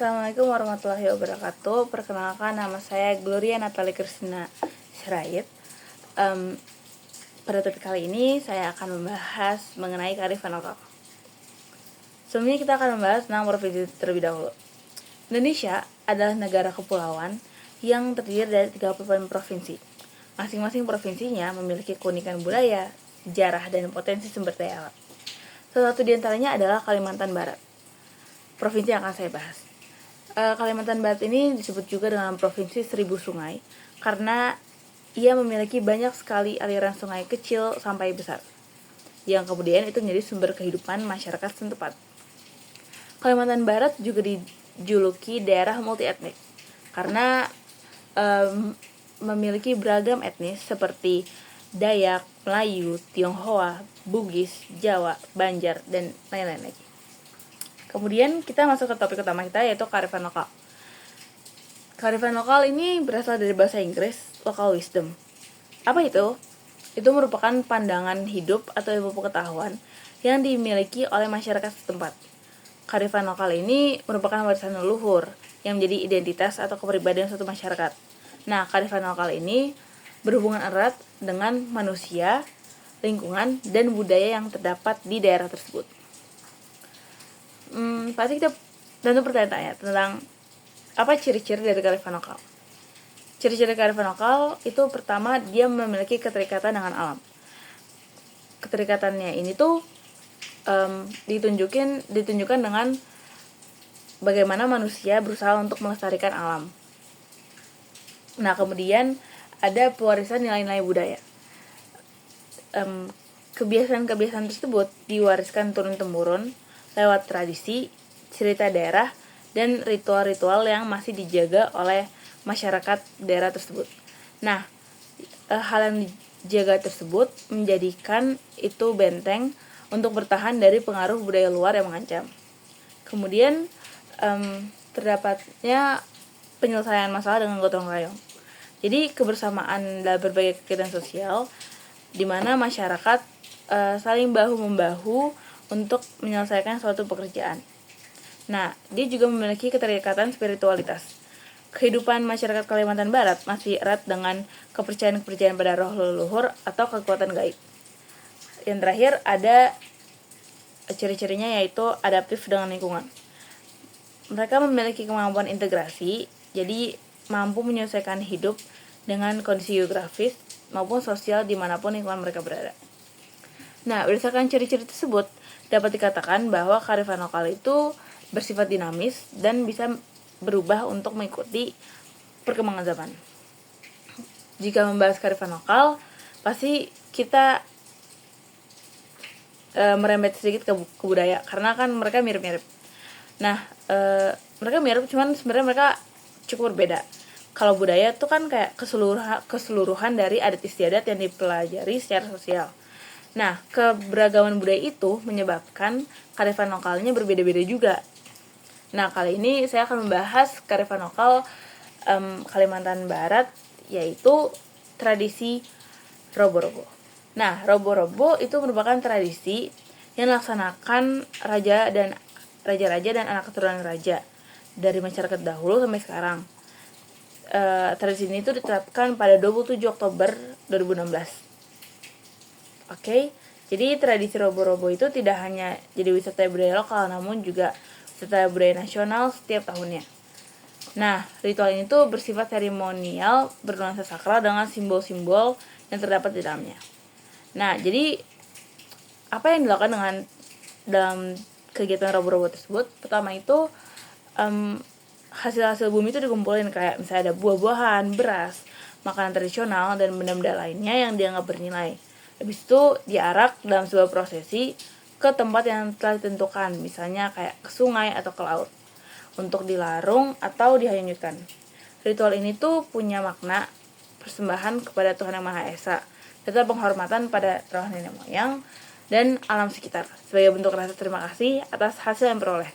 Assalamualaikum warahmatullahi wabarakatuh. Perkenalkan, nama saya Gloria Natali Kristina Sirait. Pada topik kali ini saya akan membahas mengenai kearifan lokal. Sebelumnya kita akan membahas tentang provinsi terlebih dahulu. Indonesia adalah negara kepulauan yang terdiri dari 38 provinsi. Masing-masing provinsinya memiliki keunikan budaya, sejarah, dan potensi sumber daya alam. Salah satu di antaranya adalah Kalimantan Barat, provinsi yang akan saya bahas. Kalimantan Barat ini disebut juga dengan Provinsi Seribu Sungai karena ia memiliki banyak sekali aliran sungai kecil sampai besar, yang kemudian itu menjadi sumber kehidupan masyarakat setempat. Kalimantan Barat juga dijuluki daerah multi etnik karena memiliki beragam etnis seperti Dayak, Melayu, Tionghoa, Bugis, Jawa, Banjar, dan lain-lain lagi. Kemudian kita masuk ke topik utama kita, yaitu kearifan lokal. Kearifan lokal ini berasal dari bahasa Inggris, local wisdom. Apa itu? Itu merupakan pandangan hidup atau ilmu pengetahuan yang dimiliki oleh masyarakat setempat. Kearifan lokal ini merupakan warisan leluhur yang menjadi identitas atau kepribadian suatu masyarakat. Nah, kearifan lokal ini berhubungan erat dengan manusia, lingkungan, dan budaya yang terdapat di daerah tersebut. Pasti kita tentu bertanya-tanya tentang apa ciri-ciri dari kearifan lokal. Ciri-ciri kearifan lokal itu pertama, dia memiliki keterikatan dengan alam. Keterikatannya ini tuh ditunjukkan dengan bagaimana manusia berusaha untuk melestarikan alam. Nah, kemudian ada pewarisan nilai-nilai budaya. Kebiasaan-kebiasaan tersebut diwariskan turun-temurun lewat tradisi, cerita daerah, dan ritual-ritual yang masih dijaga oleh masyarakat daerah tersebut. Nah, hal yang dijaga tersebut menjadikan itu benteng untuk bertahan dari pengaruh budaya luar yang mengancam. Kemudian terdapatnya penyelesaian masalah dengan gotong royong. Jadi kebersamaan dalam berbagai kegiatan sosial di mana masyarakat saling bahu-membahu untuk menyelesaikan suatu pekerjaan. Nah, dia juga memiliki keterikatan spiritualitas. Kehidupan masyarakat Kalimantan Barat masih erat dengan kepercayaan-kepercayaan pada roh leluhur atau kekuatan gaib. Yang terakhir ada ciri-cirinya, yaitu adaptif dengan lingkungan. Mereka memiliki kemampuan integrasi, jadi mampu menyelesaikan hidup dengan kondisi geografis maupun sosial dimanapun lingkungan mereka berada. Nah, berdasarkan ciri-ciri tersebut, dapat dikatakan bahwa kearifan lokal itu bersifat dinamis dan bisa berubah untuk mengikuti perkembangan zaman. Jika membahas kearifan lokal, pasti kita merembet sedikit ke budaya, karena kan mereka mirip-mirip. Nah, mereka mirip, cuman sebenarnya mereka cukup berbeda. Kalau budaya itu kan kayak keseluruhan dari adat istiadat yang dipelajari secara sosial. Nah, keberagaman budaya itu menyebabkan kearifan lokalnya berbeda-beda juga. Nah, kali ini saya akan membahas kearifan lokal Kalimantan Barat, yaitu tradisi robo-robo. Nah, robo-robo itu merupakan tradisi yang dilaksanakan raja-raja dan anak keturunan raja dari masyarakat dahulu sampai sekarang. Tradisi ini itu diterapkan pada 27 Oktober 2016. Oke, jadi tradisi robo-robo itu tidak hanya jadi wisata budaya lokal, namun juga wisata budaya nasional setiap tahunnya. Nah, ritual ini tuh bersifat seremonial, bernuansa sakral dengan simbol-simbol yang terdapat di dalamnya. Nah, jadi apa yang dilakukan dalam kegiatan robo-robo tersebut? Pertama itu hasil-hasil bumi itu dikumpulin, kayak misalnya ada buah-buahan, beras, makanan tradisional, dan benda-benda lainnya yang dianggap bernilai. Habis itu diarak dalam sebuah prosesi ke tempat yang telah ditentukan, misalnya kayak ke sungai atau ke laut, untuk dilarung atau dihanyutkan. Ritual ini tuh punya makna persembahan kepada Tuhan Yang Maha Esa, serta penghormatan pada roh nenek moyang dan alam sekitar, sebagai bentuk rasa terima kasih atas hasil yang peroleh.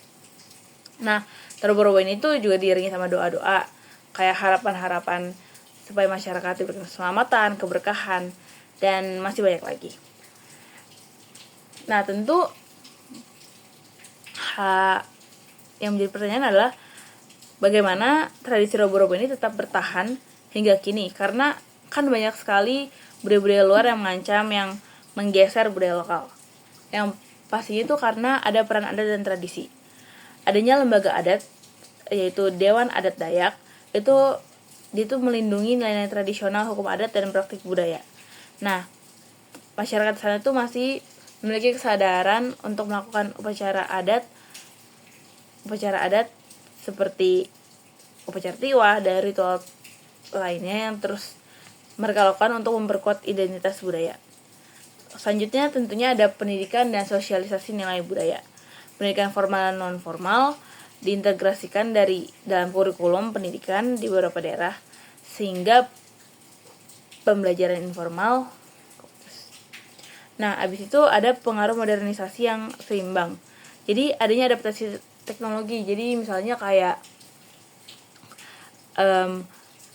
Nah, robo-robo ini tuh juga diiringi sama doa-doa, kayak harapan-harapan supaya masyarakat diberikan keselamatan, keberkahan, dan masih banyak lagi. Nah, tentu yang menjadi pertanyaan adalah bagaimana tradisi robo-robo ini tetap bertahan hingga kini, karena kan banyak sekali budaya-budaya luar yang mengancam, yang menggeser budaya lokal. Yang pastinya itu karena ada peran adat dan tradisi. Adanya lembaga adat, yaitu Dewan Adat Dayak, itu melindungi nilai-nilai tradisional, hukum adat, dan praktik budaya. Nah, masyarakat sana itu masih memiliki kesadaran untuk melakukan upacara adat seperti upacara tiwah dan ritual lainnya yang terus mereka lakukan untuk memperkuat identitas budaya. Selanjutnya tentunya ada pendidikan dan sosialisasi nilai budaya. Pendidikan formal dan non-formal diintegrasikan dalam kurikulum pendidikan di beberapa daerah, sehingga pembelajaran informal. Nah, abis itu ada pengaruh modernisasi yang seimbang. Jadi adanya adaptasi teknologi. Jadi misalnya kayak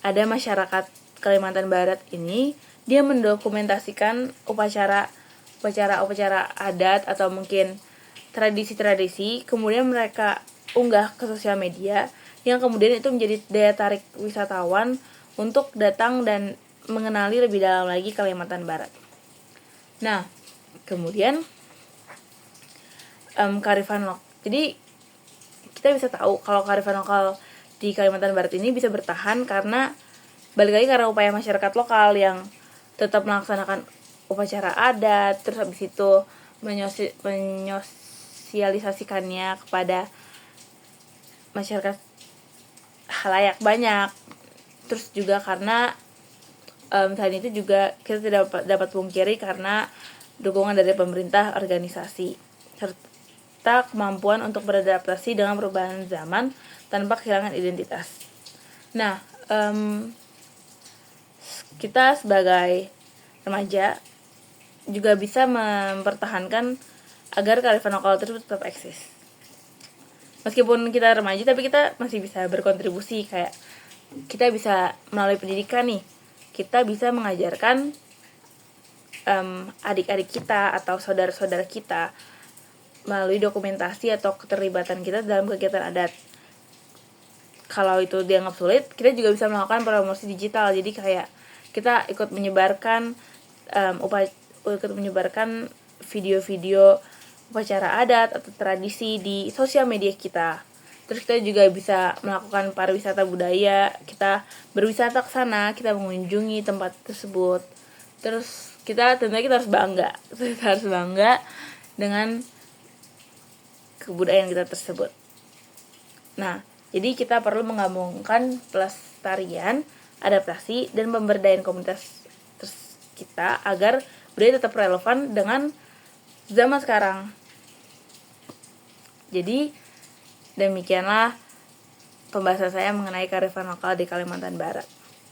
ada masyarakat Kalimantan Barat ini, dia mendokumentasikan upacara adat atau mungkin tradisi-tradisi, kemudian mereka unggah ke sosial media, yang kemudian itu menjadi daya tarik wisatawan untuk datang dan mengenali lebih dalam lagi Kalimantan Barat. Nah, kemudian kearifan lokal. Jadi kita bisa tahu kalau kearifan lokal di Kalimantan Barat ini bisa bertahan karena balik lagi karena upaya masyarakat lokal yang tetap melaksanakan upacara adat, terus habis itu menyosialisasikannya kepada masyarakat halayak banyak. Terus juga karena selain itu juga kita tidak dapat pungkiri karena dukungan dari pemerintah, organisasi, serta kemampuan untuk beradaptasi dengan perubahan zaman tanpa kehilangan identitas. Nah, kita sebagai remaja juga bisa mempertahankan agar kearifan lokal tersebut tetap eksis. Meskipun kita remaja, tapi kita masih bisa berkontribusi. Kayak kita bisa melalui pendidikan nih, kita bisa mengajarkan adik-adik kita atau saudara-saudara kita melalui dokumentasi atau keterlibatan kita dalam kegiatan adat. Kalau itu dianggap sulit, kita juga bisa melakukan promosi digital. Jadi kayak kita ikut menyebarkan video-video upacara adat atau tradisi di sosial media kita. Terus kita juga bisa melakukan pariwisata budaya, kita berwisata ke sana, kita mengunjungi tempat tersebut. Terus tentunya kita harus bangga. Kita harus bangga dengan kebudayaan kita tersebut. Nah, jadi kita perlu menggabungkan pelestarian, adaptasi, dan pemberdayaan komunitas kita agar budaya tetap relevan dengan zaman sekarang. Jadi demikianlah pembahasan saya mengenai kearifan lokal di Kalimantan Barat.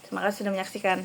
Terima kasih sudah menyaksikan.